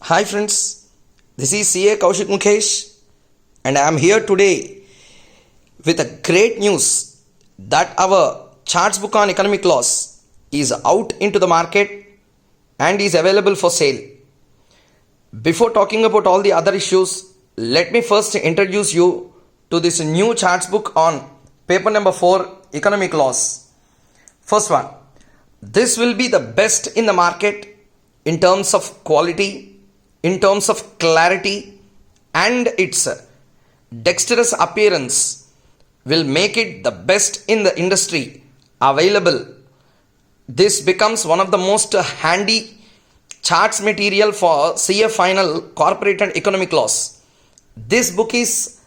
Hi friends, this is CA Kaushik Mukesh and I am here today with a great news that our charts book on economic laws is out into the market and is available for sale. Before talking about all the other issues, let me first introduce you to this new charts book on paper number 4 economic laws. First one, this will be the best in the market in terms of quality, in terms of clarity, and its dexterous appearance will make it the best in the industry available. This becomes one of the most handy charts material for CA final corporate and economic laws. This book is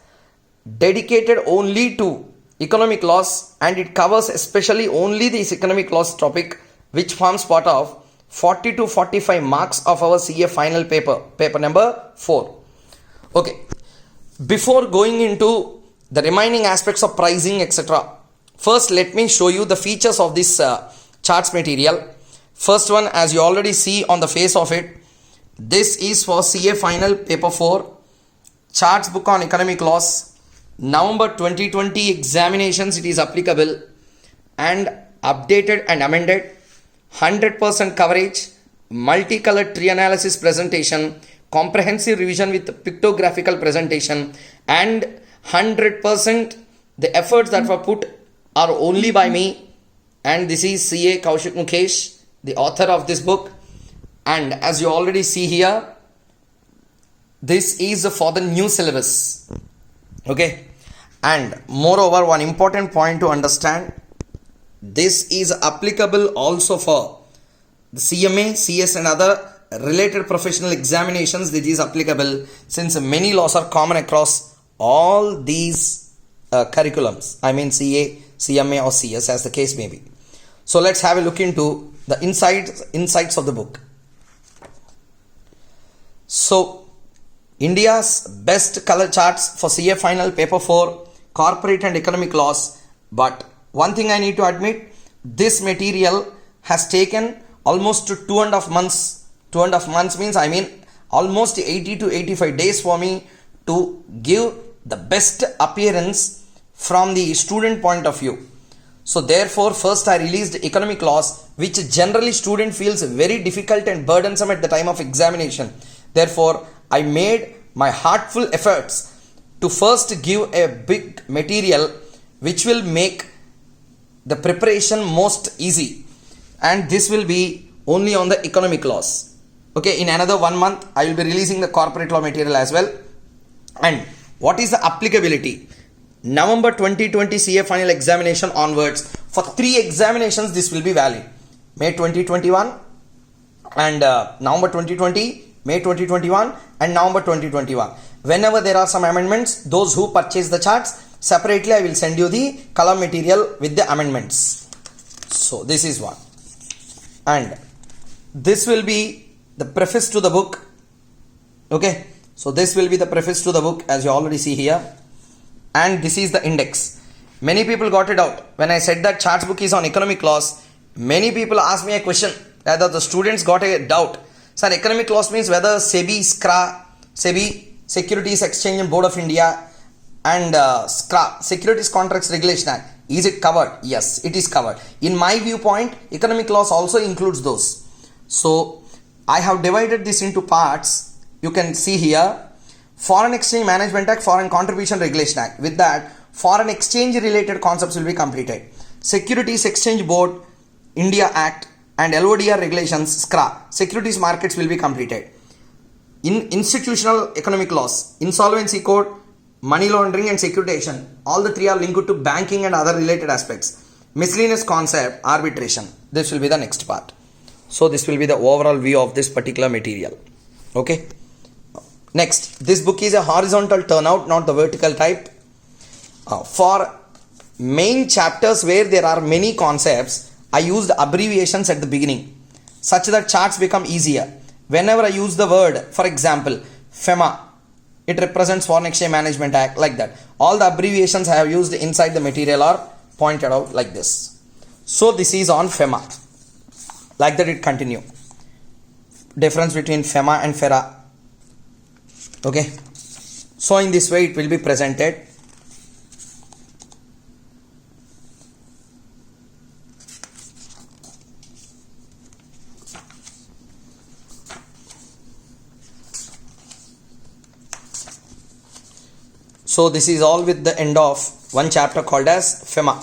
dedicated only to economic laws and it covers especially only this economic laws topic, which forms part of 40 to 45 marks of our CA final paper number 4. Okay, before going into the remaining aspects of pricing etc., first let me show you the features of this charts material. First one, as you already see on the face of it, this is for CA final paper 4 charts book on economic laws, November 2020 examinations. It is applicable and updated and amended, 100% coverage, multicolored tree analysis presentation, comprehensive revision with pictographical presentation, and 100% the efforts that were put are only by me, and this is CA Kaushik Mukesh, the author of this book. And as you already see here, this is for the new syllabus. Okay, and moreover, one important point to understand, this is applicable also for the CMA, CS and other related professional examinations. This is applicable since many laws are common across all these curriculums. I mean CA, CMA or CS as the case may be. So let's have a look into the insights of the book. So India's best color charts for CA final paper 4 corporate and economic laws. But one thing I need to admit, this material has taken almost 2.5 months. 2.5 months means I mean almost 80 to 85 days for me to give the best appearance from the student point of view. So therefore first I released economic laws, which generally student feels very difficult and burdensome at the time of examination. Therefore I made my heartful efforts to first give a big material which will make the preparation most easy, and this will be only on the economic laws. Okay, in another 1 month I will be releasing the corporate law material as well. And what is the applicability? November 2020 CA final examination onwards, for 3 examinations this will be valid: May 2021 and November 2020, May 2021 and November 2021. Whenever there are some amendments, those who purchase the charts separately, I will send you the color material with the amendments. So this is one, and this will be the preface to the book. Okay, so this will be the preface to the book as you already see here, and this is the index. Many people got it out when I said that charts book is on economic laws. Many people asked me a question, whether the students got a doubt. Sir, economic laws means whether SEBI, SCRA, SEBI, Securities Exchange and Board of India, and SCRA, Securities Contracts Regulation Act, is it covered? Yes, it is covered. In my viewpoint, economic laws also includes those. So I have divided this into parts. You can see here, Foreign Exchange Management Act, Foreign Contribution Regulation Act. With that, foreign exchange related concepts will be completed. Securities Exchange Board India Act and LODR regulations, SCRA, securities markets will be completed. In institutional economic laws, insolvency code, money laundering and securitization, all the 3 are linked to banking and other related aspects. Miscellaneous concept, arbitration, this will be the next part. So this will be the overall view of this particular material. Okay, next, this book is a horizontal turnout, not the vertical type. For main chapters where there are many concepts, I used abbreviations at the beginning such that charts become easier. Whenever I use the word, for example, FEMA, it represents Foreign Exchange Management Act, like that. All the abbreviations I have used inside the material are pointed out like this. So this is on FEMA. Like that it continue. Difference between FEMA and FERA. Okay, so in this way it will be presented. So this is all with the end of one chapter called as FEMA.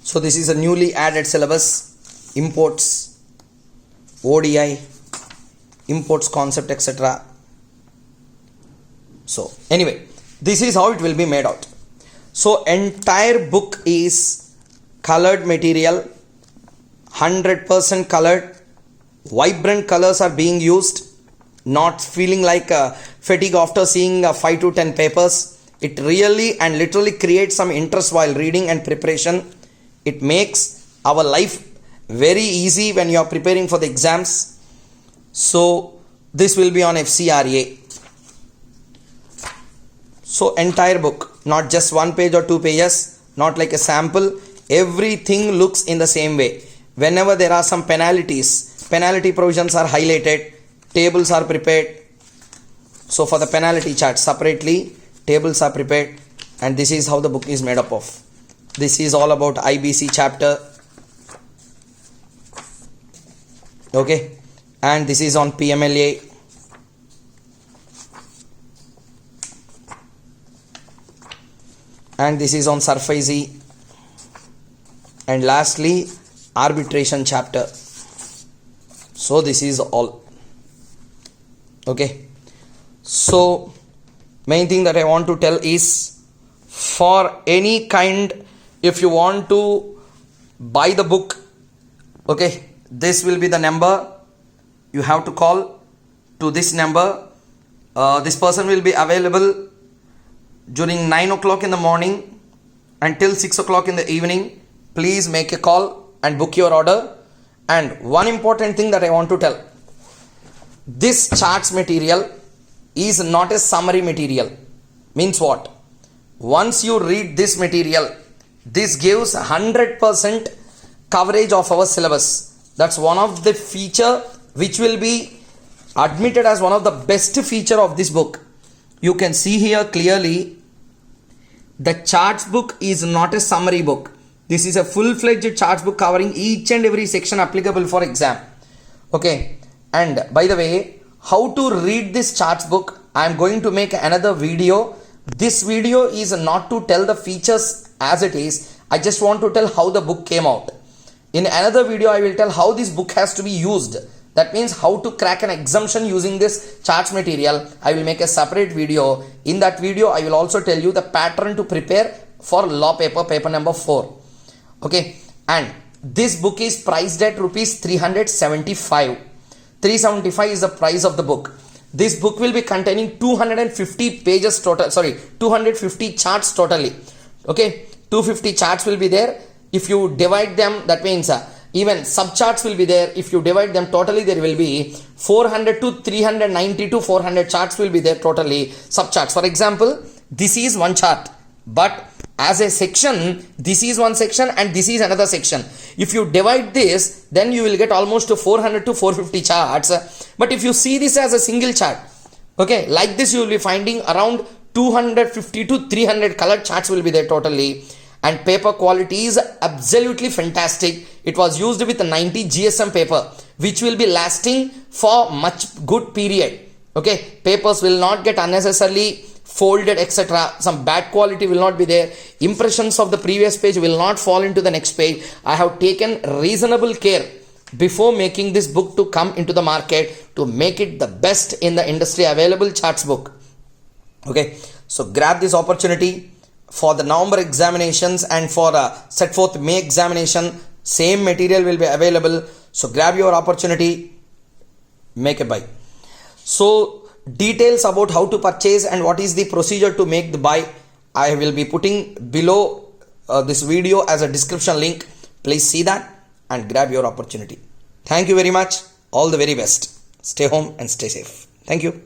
So this is a newly added syllabus, imports, ODI, imports concept, etc. So anyway, this is how it will be made out. So entire book is colored material, 100% colored, vibrant colors are being used, not feeling like a fatigue after seeing 5 to 10 papers. It really and literally creates some interest while reading and preparation. It makes our life very easy when you are preparing for the exams. So this will be on FCRA. So entire book, not just one page or two pages, not like a sample. Everything looks in the same way. Whenever there are some penalties, penalty provisions are highlighted, tables are prepared. So for the penalty chart separately, tables are prepared, and this is how the book is made up of. This is all about IBC chapter. Okay, and this is on PMLA. And this is on SURFACE. And lastly, arbitration chapter. So this is all. Okay, so main thing that I want to tell is, for any kind, if you want to buy the book, okay, this will be the number you have to call. To this number, this person will be available during 9 o'clock in the morning until 6 o'clock in the evening. Please make a call and book your order. And one important thing that I want to tell, this charts material is not a summary material. Means what? Once you read this material, this gives 100% coverage of our syllabus. That's one of the feature which will be admitted as one of the best feature of this book. You can see here clearly, the charts book is not a summary book. This is a full-fledged charts book covering each and every section applicable for exam. Okay, and by the way, how to read this charts book, I am going to make another video. This video is not to tell the features as it is. I just want to tell how the book came out. In another video, I will tell how this book has to be used. That means how to crack an exemption using this charts material. I will make a separate video. In that video, I will also tell you the pattern to prepare for law paper, paper number 4. Okay, and this book is priced at rupees 375. 375 is the price of the book. This book will be containing 250 pages total, 250 charts totally. Okay, 250 charts will be there. If you divide them, that means even subcharts will be there. If you divide them totally, there will be 400 to 390 to 400 charts will be there totally, subcharts. For example, this is one chart, but as a section, this is one section and this is another section. If you divide this, then you will get almost 400 to 450 charts. But if you see this as a single chart, okay, like this, you will be finding around 250 to 300 colored charts will be there totally. And paper quality is absolutely fantastic. It was used with 90 GSM paper, which will be lasting for much good period. Okay, papers will not get unnecessarily folded, etc. Some bad quality will not be there. Impressions of the previous page will not fall into the next page. I have taken reasonable care before making this book to come into the market to make it the best in the industry available charts book. Okay, so grab this opportunity for the November examinations and for set forth May examination. Same material will be available. So grab your opportunity, make a buy. So details about how to purchase and what is the procedure to make the buy, I will be putting below this video as a description link. Please see that and grab your opportunity. Thank you very much. All the very best. Stay home and stay safe. Thank you.